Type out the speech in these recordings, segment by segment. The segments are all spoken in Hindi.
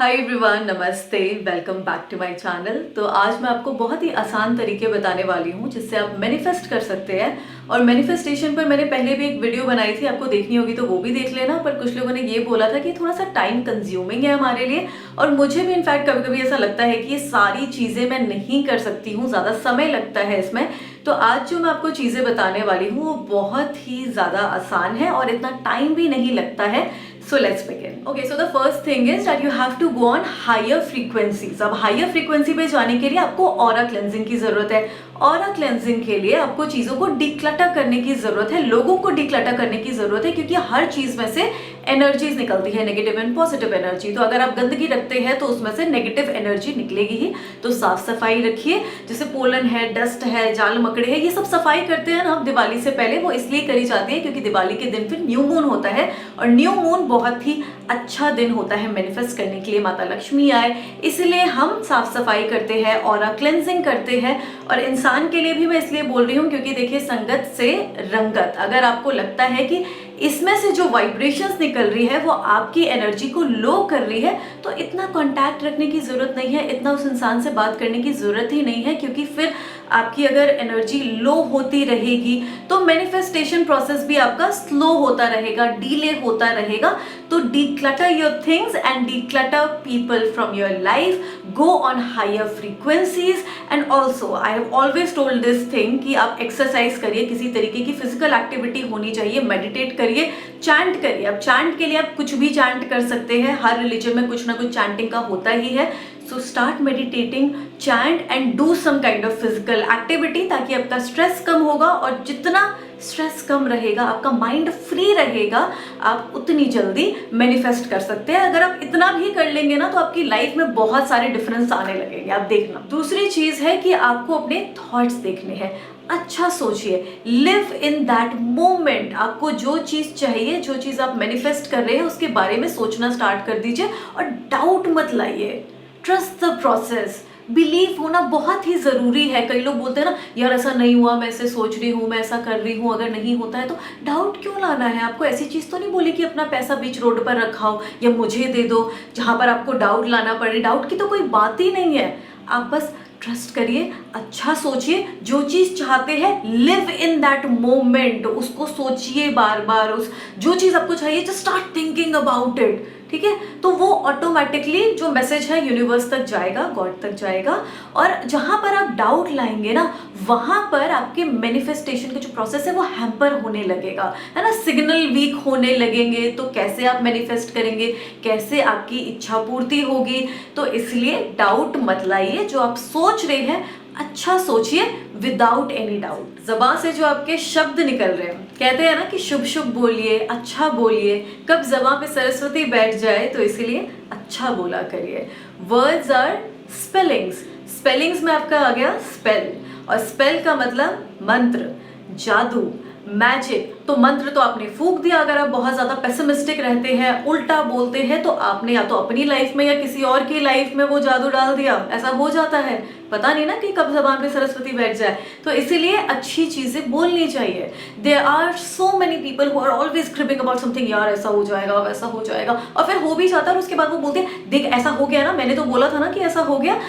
हाय एवरीवन, नमस्ते, welcome back to my channel. तो आज मैं आपको बहुत ही आसान तरीके बताने वाली हूँ जिससे आप मैनिफेस्ट कर सकते हैं। और मैनिफेस्टेशन पर मैंने पहले भी एक वीडियो बनाई थी, आपको देखनी होगी तो वो भी देख लेना। पर कुछ लोगों ने ये बोला था कि थोड़ा सा टाइम कंज्यूमिंग है हमारे लिए, और मुझे भी इनफैक्ट कभी कभी ऐसा लगता है कि ये सारी चीज़ें मैं नहीं कर सकती हूँ, ज़्यादा समय लगता है इसमें। तो आज जो मैं आपको चीज़ें बताने वाली हूँ वो बहुत ही ज़्यादा आसान है और इतना टाइम भी नहीं लगता है। So let's begin. Okay, so the first thing is that you have to go on higher frequencies. अब higher frequency पे जाने के लिए आपको aura cleansing की जरूरत है। ऑरा क्लेंजिंग के लिए आपको चीजों को डिक्लटर करने की जरूरत है, लोगों को डिक्लटर करने की जरूरत है, क्योंकि हर चीज में से एनर्जीज निकलती है, नेगेटिव एंड पॉजिटिव एनर्जी। तो अगर आप गंदगी रखते हैं तो उसमें से नेगेटिव एनर्जी निकलेगी ही। तो साफ सफाई रखिए, जैसे पोलन है, डस्ट है, जाल मकड़े है, ये सब सफाई करते हैं ना हम दिवाली से पहले, वो इसलिए करी जाती है क्योंकि दिवाली के दिन फिर न्यू मून होता है, और न्यू मून बहुत ही अच्छा दिन होता है मैनिफेस्ट करने के लिए, माता लक्ष्मी आए, इसलिए हम साफ सफाई करते हैं, ऑरा क्लेंजिंग करते हैं। और इंसान के लिए भी मैं इसलिए बोल रही हूँ क्योंकि देखिए, संगत से रंगत, अगर आपको लगता है कि इसमें से जो वाइब्रेशंस निकल रही है वो आपकी एनर्जी को लो कर रही है, तो इतना कांटेक्ट रखने की जरूरत नहीं है, इतना उस इंसान से बात करने की जरूरत ही नहीं है, क्योंकि फिर आपकी अगर एनर्जी लो होती रहेगी तो मैनिफेस्टेशन प्रोसेस भी आपका स्लो होता रहेगा, डीले होता रहेगा। तो declutter your things and declutter people from your life, go on higher frequencies, and also I have always told this thing कि आप एक्सरसाइज करिए, किसी तरीके की फिजिकल एक्टिविटी होनी चाहिए, मेडिटेट करिए, चैंट करिए। अब चैंट के लिए आप कुछ भी चैंट कर सकते हैं, हर रिलीजन में कुछ ना कुछ चैंटिंग का होता ही है। So start meditating, chant and do some kind of physical activity, ताकि आपका स्ट्रेस कम होगा, और जितना स्ट्रेस कम रहेगा, आपका माइंड फ्री रहेगा, आप उतनी जल्दी मैनिफेस्ट कर सकते हैं। अगर आप इतना भी कर लेंगे ना तो आपकी लाइफ में बहुत सारे डिफरेंस आने लगेंगे, आप देखना। दूसरी चीज है कि आपको अपने थॉट्स देखने हैं, अच्छा सोचिए, लिव इन दैट मोमेंट। आपको जो चीज चाहिए, जो चीज आप मैनिफेस्ट कर रहे हैं, उसके बारे में सोचना स्टार्ट कर दीजिए, और डाउट मत लाइए, ट्रस्ट द प्रोसेस। बिलीव होना बहुत ही जरूरी है। कई लोग बोलते हैं ना, यार ऐसा नहीं हुआ, मैं ऐसे सोच रही हूँ, मैं ऐसा कर रही हूँ, अगर नहीं होता है तो डाउट क्यों लाना है आपको? ऐसी चीज तो नहीं बोली कि अपना पैसा बीच रोड पर रखा हो या मुझे दे दो जहां पर आपको डाउट लाना पड़े। डाउट की तो कोई बात ही नहीं है, आप बस ट्रस्ट करिए, अच्छा सोचिए, जो चीज चाहते हैं लिव इन दैट मोमेंट, उसको सोचिए बार बार। उस जो चीज आपको चाहिए, just start thinking about it, ठीक है? तो वो ऑटोमेटिकली जो मैसेज है यूनिवर्स तक जाएगा, गॉड तक जाएगा। और जहां पर आप डाउट लाएंगे ना, वहां पर आपके मैनिफेस्टेशन का जो प्रोसेस है वो हैम्पर होने लगेगा, है ना, सिग्नल वीक होने लगेंगे। तो कैसे आप मैनिफेस्ट करेंगे, कैसे आपकी इच्छा पूर्ति होगी? तो इसलिए डाउट मत लाइए, जो आप सोच रहे हैं अच्छा सोचिए, विदाउट एनी डाउट। जबान से जो आपके शब्द निकल रहे हैं, कहते हैं ना कि शुभ शुभ बोलिए, अच्छा बोलिए। कब जबान पे सरस्वती बैठ जाए तो इसीलिए अच्छा बोला करिए। वर्ड्स आर स्पेलिंग्स, स्पेलिंग्स में आपका आ गया स्पेल, और स्पेल का मतलब मंत्र, जादू, मैजिक। तो मंत्र तो आपने फूंक दिया। अगर आप बहुत ज्यादा पेसिमिस्टिक रहते हैं, उल्टा बोलते हैं, तो आपने या तो अपनी लाइफ में या किसी और की लाइफ में वो जादू डाल दिया। ऐसा हो जाता है, पता नहीं ना कि कब जबान पे सरस्वती बैठ जाए। तो इसीलिए अच्छी चीजें बोलनी चाहिए। There are so many people who are always cribbing about something, यार ऐसा हो जाएगा, वैसा हो जाएगा, और फिर हो भी जाता है, और उसके बाद वो बोलते हैं, देख ऐसा हो गया ना, मैंने तो बोला था ना कि ऐसा हो गया।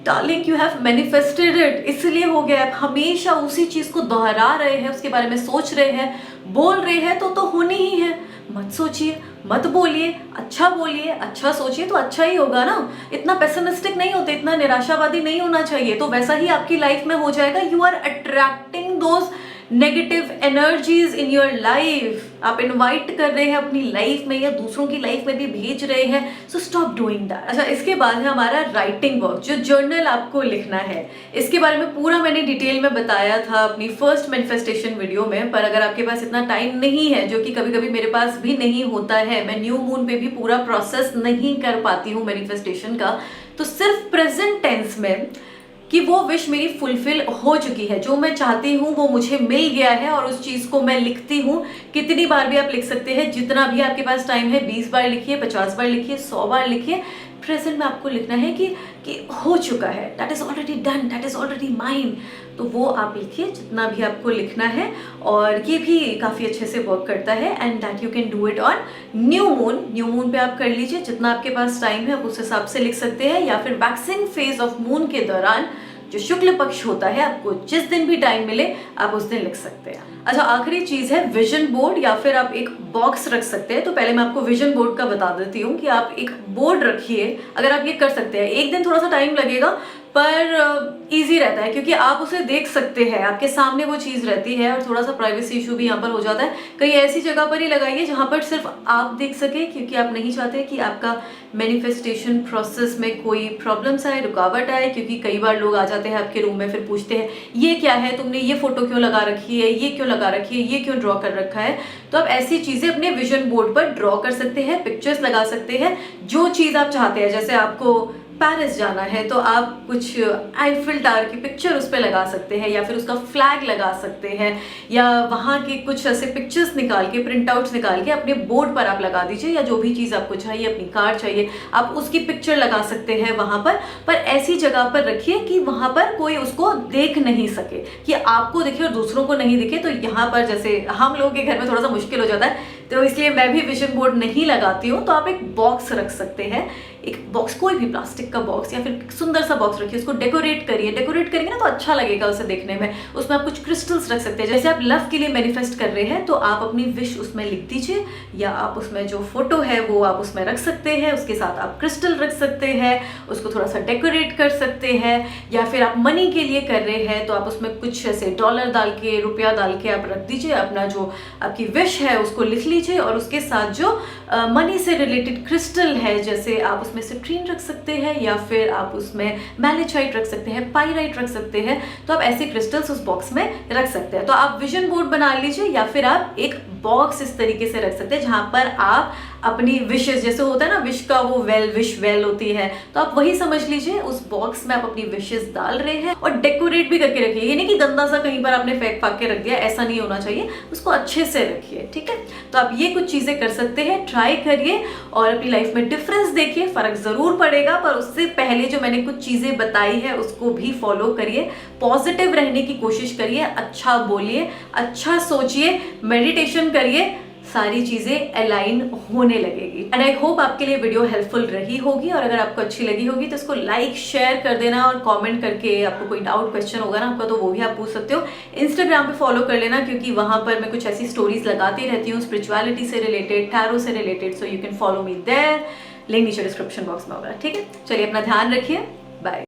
Darling, you have manifested it, इसलिए हो गया। आप हमेशा उसी चीज को दोहरा रहे हैं, उसके बारे में सोच रहे हैं, बोल रहे हैं, तो होनी ही है। मत सोचिए, मत बोलिए, अच्छा बोलिए, अच्छा सोचिए, तो अच्छा ही होगा ना। इतना पेसिमिस्टिक नहीं होते, इतना निराशावादी नहीं होना चाहिए, तो वैसा ही आपकी लाइफ में हो जाएगा। You are attracting those negative energies in your life. आप इनवाइट कर रहे हैं अपनी लाइफ में, या दूसरों की लाइफ में भी भेज रहे हैं। So stop doing that. अच्छा, इसके बाद है हमारा राइटिंग वर्क, जो जर्नल आपको लिखना है। इसके बारे में पूरा मैंने डिटेल में बताया था अपनी फर्स्ट मैनिफेस्टेशन वीडियो में, पर अगर आपके पास इतना टाइम नहीं है, जो कि कभी कभी मेरे पास भी नहीं होता है, मैं न्यू मून पे भी पूरा प्रोसेस नहीं कर पाती हूँ मैनिफेस्टेशन का, तो सिर्फ प्रेजेंट टेंस में कि वो विश मेरी फुलफिल हो चुकी है, जो मैं चाहती हूँ वो मुझे मिल गया है, और उस चीज को मैं लिखती हूँ। कितनी बार भी आप लिख सकते हैं, जितना भी आपके पास टाइम है, 20 बार लिखिए, 50 बार लिखिए, 100 बार लिखिए। प्रेजेंट में आपको लिखना है कि हो चुका है, that is already done, that is already mine. तो वो आप लिखिए जितना भी आपको लिखना है, और ये भी काफ़ी अच्छे से वर्क करता है। And that you can do it on new moon. New moon पे आप कर लीजिए, जितना आपके पास टाइम है आप उस हिसाब से लिख सकते हैं, या फिर वैक्सिंग फेज ऑफ मून के दौरान जो शुक्ल पक्ष होता है, आपको जिस दिन भी टाइम मिले आप उस दिन लिख सकते हैं। अच्छा, आखिरी चीज है विजन बोर्ड, या फिर आप एक बॉक्स रख सकते हैं। तो पहले मैं आपको विजन बोर्ड का बता देती हूँ कि आप एक बोर्ड रखिए। अगर आप ये कर सकते हैं, एक दिन थोड़ा सा टाइम लगेगा पर इजी रहता है, क्योंकि आप उसे देख सकते हैं, आपके सामने वो चीज़ रहती है, और थोड़ा सा प्राइवेसी इशू भी यहाँ पर हो जाता है। कहीं ऐसी जगह पर ही लगाइए जहाँ पर सिर्फ आप देख सके, क्योंकि आप नहीं चाहते कि आपका मैनिफेस्टेशन प्रोसेस में कोई प्रॉब्लम्स आए, रुकावट आए। क्योंकि कई बार लोग आ जाते हैं आपके रूम में, फिर पूछते हैं ये क्या है, तुमने ये फोटो क्यों लगा रखी है, ये क्यों लगा रखी है, ये क्यों ड्रॉ कर रखा है। तो आप ऐसी चीज़ें अपने विजन बोर्ड पर ड्रॉ कर सकते हैं, पिक्चर्स लगा सकते हैं, जो चीज़ आप चाहते हैं। जैसे आपको पेरिस जाना है तो आप कुछ आईफिल टावर की पिक्चर उस पर लगा सकते हैं, या फिर उसका फ्लैग लगा सकते हैं, या वहाँ के कुछ ऐसे पिक्चर्स निकाल के, प्रिंट आउट्स निकाल के अपने बोर्ड पर आप लगा दीजिए, या जो भी चीज़ आपको चाहिए, अपनी कार चाहिए, आप उसकी पिक्चर लगा सकते हैं वहाँ पर ऐसी जगह पर रखिए कि वहाँ पर कोई उसको देख नहीं सके, कि आपको दिखे और दूसरों को नहीं दिखे। तो यहाँ पर जैसे हम लोगों के घर में थोड़ा सा मुश्किल हो जाता है, तो इसलिए मैं भी विजन बोर्ड नहीं लगाती हूँ। तो आप एक बॉक्स रख सकते हैं, एक बॉक्स, कोई भी प्लास्टिक का बॉक्स या फिर सुंदर सा बॉक्स रखिए, उसको डेकोरेट करिए। डेकोरेट करेंगे ना तो अच्छा लगेगा उसे देखने में। उसमें आप कुछ क्रिस्टल्स रख सकते हैं। जैसे आप लव के लिए मैनिफेस्ट कर रहे हैं तो आप अपनी विश उसमें लिख दीजिए, या आप उसमें जो फोटो है वो आप उसमें रख सकते हैं, उसके साथ आप क्रिस्टल रख सकते हैं, उसको थोड़ा सा डेकोरेट कर सकते हैं। या फिर आप मनी के लिए कर रहे हैं तो आप उसमें कुछ ऐसे डॉलर डाल के, रुपया डाल के आप रख दीजिए, अपना जो आपकी विश है उसको लिख लीजिए, और उसके साथ जो मनी से रिलेटेड क्रिस्टल है, जैसे आप उसमें सिट्रीन रख सकते हैं, या फिर आप उसमें मैलेचाइट रख सकते हैं, पाइराइट रख सकते हैं। तो आप ऐसे क्रिस्टल्स उस बॉक्स में रख सकते हैं। तो आप विजन बोर्ड बना लीजिए, या फिर आप एक बॉक्स इस तरीके से रख सकते हैं जहां पर आप अपनी विशेस, जैसे होता है ना विश का वो विश वेल होती है, तो आप वही समझ लीजिए, उस बॉक्स में आप अपनी विशेस डाल रहे हैं, और डेकोरेट भी करके रखिए। ये नहीं कि गंदा सा कहीं पर आपने फेंक फाक के रख दिया, ऐसा नहीं होना चाहिए, उसको अच्छे से रखिए। ठीक है, तो आप ये कुछ चीजें कर सकते हैं, ट्राई करिए और अपनी लाइफ में डिफरेंस देखिए, फर्क जरूर पड़ेगा। पर उससे पहले जो मैंने कुछ चीजें बताई है उसको भी फॉलो करिए, पॉजिटिव रहने की कोशिश करिए, अच्छा बोलिए, अच्छा सोचिए, मेडिटेशन करिए, सारी चीजें अलाइन होने लगेगी। एंड आई होप आपके लिए वीडियो हेल्पफुल रही होगी, और अगर आपको अच्छी लगी होगी तो इसको लाइक शेयर कर देना, और कमेंट करके आपको कोई डाउट क्वेश्चन होगा ना आपका तो वो भी आप पूछ सकते हो। इंस्टाग्राम पे फॉलो कर लेना, क्योंकि वहां पर मैं कुछ ऐसी स्टोरीज लगाती रहती हूँ स्पिरिचुअलिटी से रिलेटेड, टैरो से related, so you can follow me there. Link नीचे डिस्क्रिप्शन बॉक्स में होगा। ठीक है, चलिए अपना ध्यान रखिए।